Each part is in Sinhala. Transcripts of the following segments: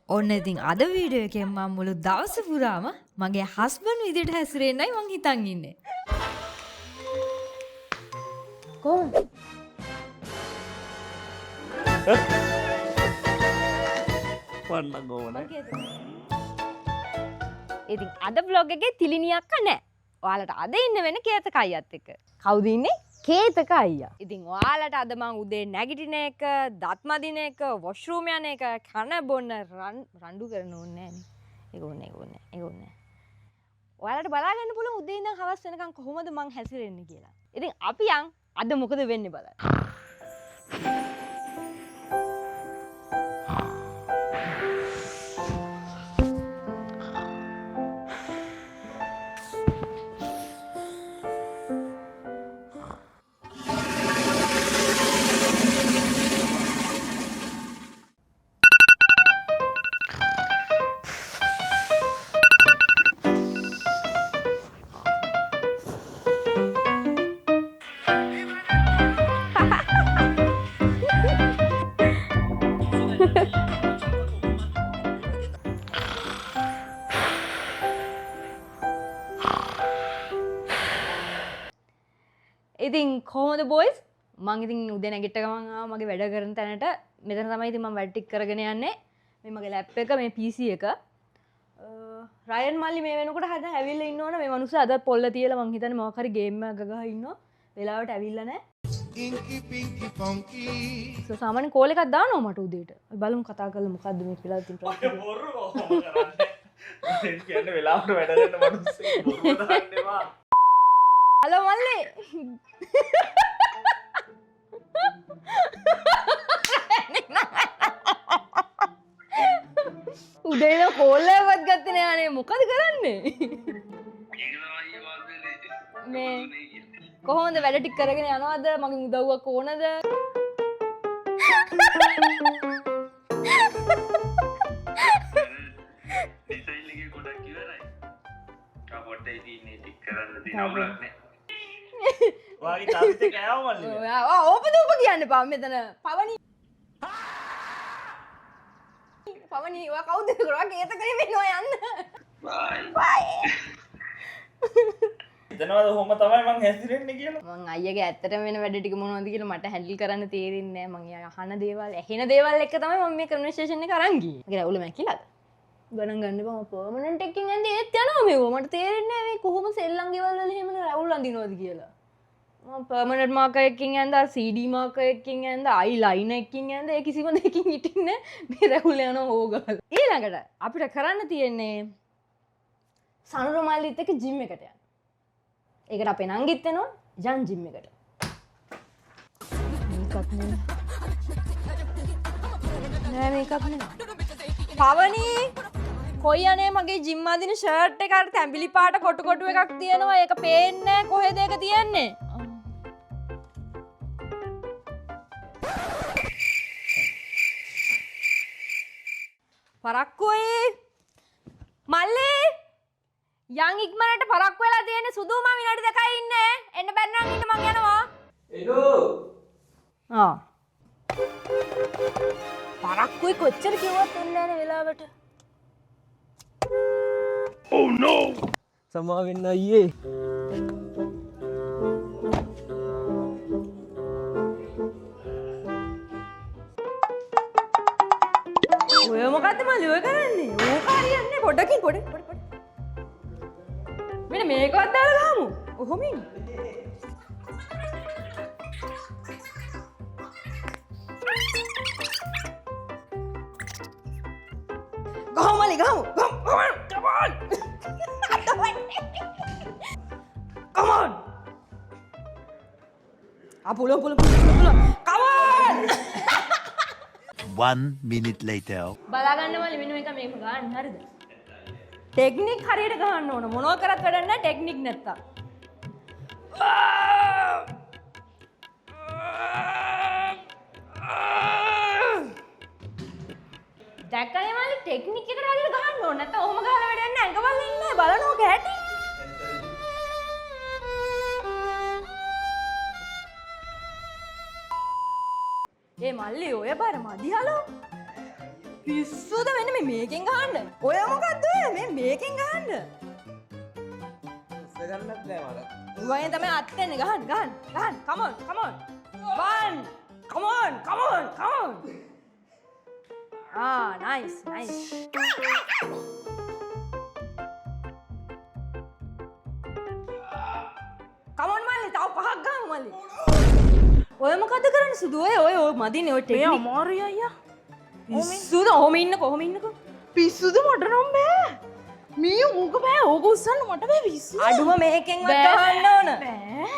ඔන්න ඉතින් අද වීඩියෝ එකෙන් මම මුළු දවස පුරාම මගේ හස්බන්ඩ් විදියට හැසිරෙන්නයි මං හිතන් ඉන්නේ. කොහොමද? වන්න ගෝන. ඉතින් අද vlog එකේ තිලිනියක් නැහැ. ඔයාලට අද ඉන්න වෙන කේතක අයියත් එක්ක. කවුද ඉන්නේ? කේතක අයියා. ඉතින් ඔයාලට අද මං උදේ නැගිටින එක, දත් මදින එක, වොෂ්රූම් යන එක, කන බොන්න රණ්ඩු කරන්න ඕනේ නෑනේ. ඒක ඕනේ. ඔයාලට බලා ගන්න පුළුවන් උදේ ඉඳන් හවස වෙනකන් කොහොමද මං හැසිරෙන්නේ කියලා. ඉතින් අපි යන් අද මොකද වෙන්නේ බලන්න. ඉතින් කොහොමද බොයිස්? මං ඉතින් උදේ නැගිට ගමන් ආවා මගේ වැඩ කරන තැනට. මෙතන තමයි ඉතින් මම වැඩ ටික කරගෙන යන්නේ. මේ මගේ ලැප් එක, මේ PC එක. රයන් මල්ලි මේ වෙනකොට හරියට ඇවිල්ලා ඉන්නවනේ. මේ මිනිස්සු අද පොල්ල තියලා මං හිතන්නේ මොකක් හරි ගේම් එකක් ගහ ඉන්නවා. වෙලාවට ඇවිල්ලා නැහැ. ඉන්කි පින්කි පොන්කි. සාමාන්‍ය කෝල් එකක් දානවා මට උදේට. අපි බලමු කතා කරලා මොකද්ද මේ කියලා ඉතින් ප්‍රශ්න. බොරු කොහොම කරන්නේ? මම කියන්නේ වෙලාවට වැඩ කරන මිනිස්සු බොරු දාන්නවා. හලෝ මල්ලි. උදේ ඉඳන් කෝල් එකවත් ගත්තේ නෑ අනේ මොකද කරන්නේ? මේ කොහොමද වැඩ ටික කරගෙන යනවද? මගේ උදව්වක් ඕනද? ඩිසයින් එකේ ගොඩක් ඉවරයි. කපොට්ටේ ඉන්නේ ටික කරන්න තියෙන අවුලක් නෑ. වාගේ තාපිට කෑව මල්ලි. ඕපදූප කියන්න එපා මෙතන. පවනි ඔයා කවුද කරා කේත කරේ මෙන්නෝ යන්න. බයි. හිතනවාද කොහොම තමයි මං හැසිරෙන්නේ කියලා? මං අයියගේ ඇත්තටම වෙන වැඩ ටික මොනවද කියලා මට හැන්ඩල් කරන්න තේරෙන්නේ නැහැ. මං අහන දේවල්, ඇහෙන දේවල් එක්ක තමයි මම මේ කන්වර්සේෂන් එක අරන් ගියේ. මගේ රවුල මැකිලාද? ගණන් ගන්න එපා. මම පර්මනන්ට් එකකින් යන්නේ ඒත් යනවා මේව. මට තේරෙන්නේ නැහැ මේ කොහොම සෙල්ලම් ගෙවල් වල එහෙම රවුල් අඳිනවද කියලා. මම පර්මනන්ට් මාකර් එකකින් යන්දා CD මාකර් එකකින් යන්දා අයි ලයින් එකකින් යන්දා ඒ කිසිම දෙකකින් හිටින්නේ මේ රවුල යනවා ඕගල. ඊළඟට අපිට කරන්න තියෙන්නේ සනුර මල්ලිත් එක්ක ජිම් එකට යන්න. ඒකට අපේ නංගිත් එනවා යන් ජිම් එකට. මේකත් නෑ මේකත් නෑ. පවනි කොයි අනේ මගේ ජිම් අදින ෂර්ට් එක අර තැඹිලි පාට කොටු කොටු එකක් තියෙනවා. ඒක පේන්නේ නෑ කොහෙද ඒක තියන්නේ? පරක්කුයි මල්ලි යන් ඉක්මනට පරක්කු වෙලා තියෙන්නේ. සුදු මම විනාඩි 2යි ඉන්නේ. එන්න බැරි නම් ඉන්න මං යනවා. පරක්කුයි කොච්චර කිව්වත් එන්නේ නැහැ වෙලාවට. Oh no! සමා වෙන්න අයියේ. ඔය මොකද්ද මල්ලි ඔය කරන්නේ? ඕක හරියන්නේ පොඩකින් පොඩ. මෙන්න මේකවත් දාලා ගහමු. ඔහොමින්. ගහමු මල්ලි ගහමු. Come on. Come on. පුලුවන්. Come on. 1 minute later. බලා ගන්න මල්ලි මෙන්න මේක ගන්න හරිද? ටෙක්නික් හරියට ගහන්න ඕන. මොනවා කරත් වැඩක් නැහැ ටෙක්නික් නැත්තම්. දැක්කනේ මල්ලි ටෙක්නික් එකට හරියට ගහන්න ඕන. නැත්නම් ඔහොම ගහලා වැඩක් නැහැ. අඟවල් ඉන්නේ බලනෝක හැටි. ඒ මල්ලි ඔය බර මදිහලෝ. පිස්සුද වෙන්න මේ මේකෙන් ගහන්න. ඔය මොකද්ද ඔය මේ මේකෙන් ගහන්න. ගන්නත් නෑ මට. වගේ තමයි අත්දෙන්නේ ගහන්න ගහන්න ගහන්න. come on come on. one come on come on come on. Ah nice nice. come on මල්ලි තව පහක් ගහමු මල්ලි. ඔය මොකද කරන්නේ සුදු ඔය මදිනේ ඔය ටෙක්නික්. මේ අමාරුයි අයියා. පිස්සුද ඔහොම ඉන්නකෝ. පිස්සුද මට නම් බෑ. මීයෝ මුක බෑ. ඕක උස්සන්න මට බෑ පිස්සු. අඩුව මේකෙන්වත් ගහන්න ඕන. බෑ.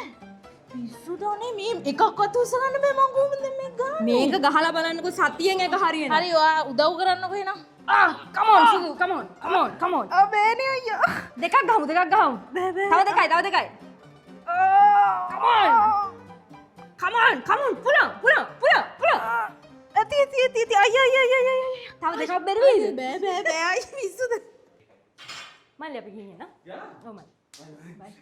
පිස්සුදෝනේ මේ එකක්වත් උස්ස ගන්න බෑ මං කොහොමද මේක ගහන්නේ? මේක ගහලා බලන්නකෝ සතියෙන් එක හරියන. හරි ඔයා උදව් කරන්නකෝ එහෙනම්. come on සුදු come on. බෑනේ අයියා. දෙකක් ගහමු. බෑ බෑ. තව දෙකයි. come on පුලන්. ඇති අයියා. තව දෙකක් බැරිද? බෑ අයියා පිස්සුද? මල්ලි අපි ගිහින් එන්න. ඔව් මල්ලි. බයි.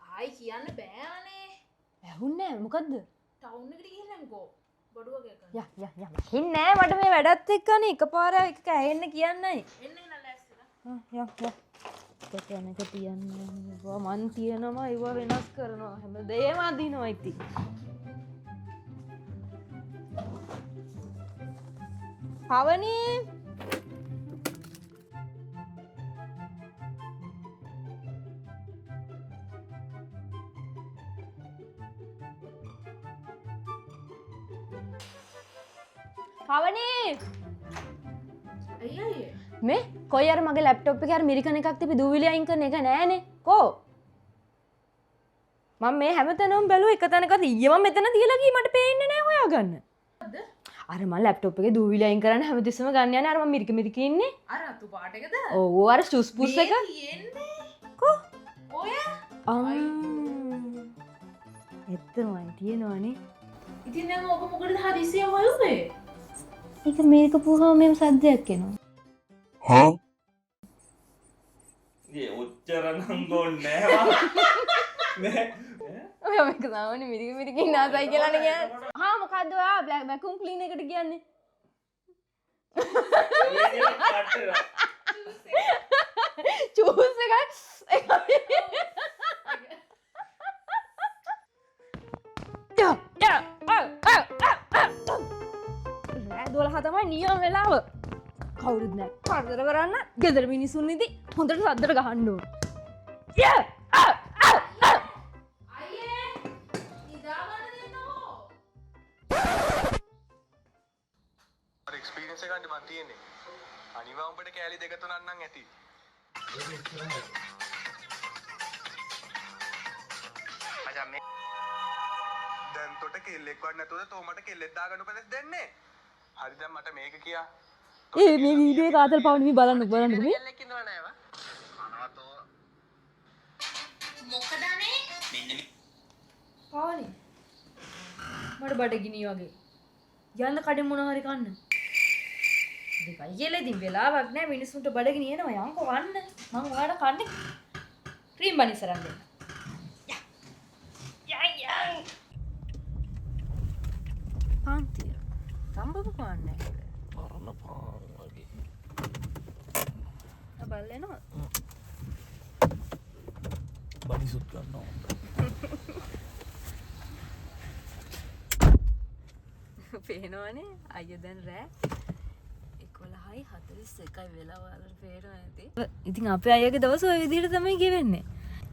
ආයි කියන්න බෑනේ. ඇහුන්නේ මොකද්ද? ටවුන් එකට ගිහින්නම්කෝ. බඩුව ගේක. යා හින්නේ මට මේ වැඩත් එක්කනේ එකපාර එක ඇහෙන්න කියන්නයි. එන්න නෑ ලෑස්තිලා. යා. තියන්න මන් තියනවා ඒව වෙනස් කරනවා හැමදේම අදිනවා ඉතින්. පවනී අයියා මේ කොයි අර මගේ ලැප්ටොප් එකේ අර මිරිකන එකක් තිබි දූවිලි අයින් කරන එක නෑනේ කෝ මම මේ හැමතැනම බැලුවා එක තැනකත් ඊයේ මම මෙතන තියලා ගියේ මට පේන්නේ නෑ හොයාගන්න අර මම ලැප්ටොප් එකේ දූවිලි අයින් කරන්න හැමතිස්සෙම ගන්න යන්නේ අර මම මිරික ඉන්නේ අර අතු පාට එකද? ඔව් අර ෂූස් පුස් එක තියෙන්නේ. කෝ ඔය එතනමයි තියෙනවනේ ඉතින් දැන් ඕක මොකටද හදිසිය හොයුනේ? ඒක මේක පුහම මෙම සද්දයක් එනවා Huh? ඒ ඔච්චර නම් ගොන්නේ නෑ. ඔය මේක සාමාන්‍ය මිරිකින් නාසයි කියලානේ කියන්නේ. හා මොකද්ද ඔයා බ්ලැක් වැකියුම් ක්ලීනර් එකට කියන්නේ? චූස් එකයි. යා. රෑ 12 තමයි නියම වෙලාව. කවුරුත් නෑ. කරදර කරන්න ගෙදර මිනිසුන් ඉදි හොඳට සද්දට ගහන්න ඕන. යා. එක්ස්පීරියන්ස් එක ගන්න මන් තියෙන්නේ. අනිවා උඹට කෑලි දෙක තුනක් නම් ඇති. අජා මේ දැන් තොට කෙල්ලෙක් වත් නැතුවද තෝ මට කෙල්ලෙක් දාගන්න උපදෙස් දෙන්නේ? හරි දැන් මට මේක කියා. ඒ මේ වීඩියෝ එක ආතල් පවුනි බලන්න මේ කෙල්ලෙක් ඉන්නව නෑවා. අනවා තෝ මොකදනේ? පාවනේ මට බඩගිනි වගේ යන්න කඩේ මොන හරි කන්න දෙකයි කියලා ඉතින් වෙලාවක් නෑ මිනිස්සුන්ට බඩගිනි එනවා යන්කෝ කන්න මම ඔයාලට කන්නේ ක්‍රීම් බනි සරන් දෙන්න යා පාන්තිය සම්බව කන්නේ පරණ පාන් වගේ. බලනවා බඩිසුත් ගන්නවා. පේනවනේ අයිය දැන් රෑ 11:41 වෙලා වලට පේනවා ඇති. ඉතින් අපේ අයියගේ දවස ඔය විදිහට තමයි ගෙවෙන්නේ.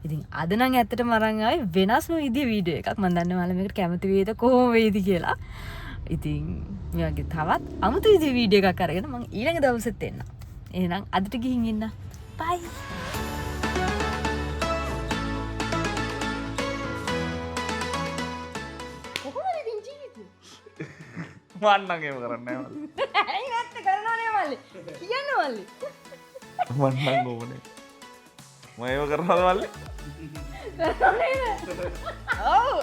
ඉතින් අද නම් ඇත්තටම අරන් ආවේ වෙනස්ම විදිහේ වීඩියෝ එකක්. මම දන්නේ ඔයාලා මේකට කැමති වේද කොහොම වෙයිද කියලා. ඉතින් මේ වගේ තවත් අමුතු විදිහේ වීඩියෝ එකක් අරගෙන මම ඊළඟ දවසෙත් එන්න. එහෙනම් අදට ගිහින් ඉන්න. බයි. මන්නන් එහෙම කරන්නේ නෑ ඇයි නැත්te කරනවනේ මල්ලි. කියන්න මල්ලි. මන්නන් ඕනේ. මම ඒව කරනවද මල්ලි? කරනවනේ. ඔව්.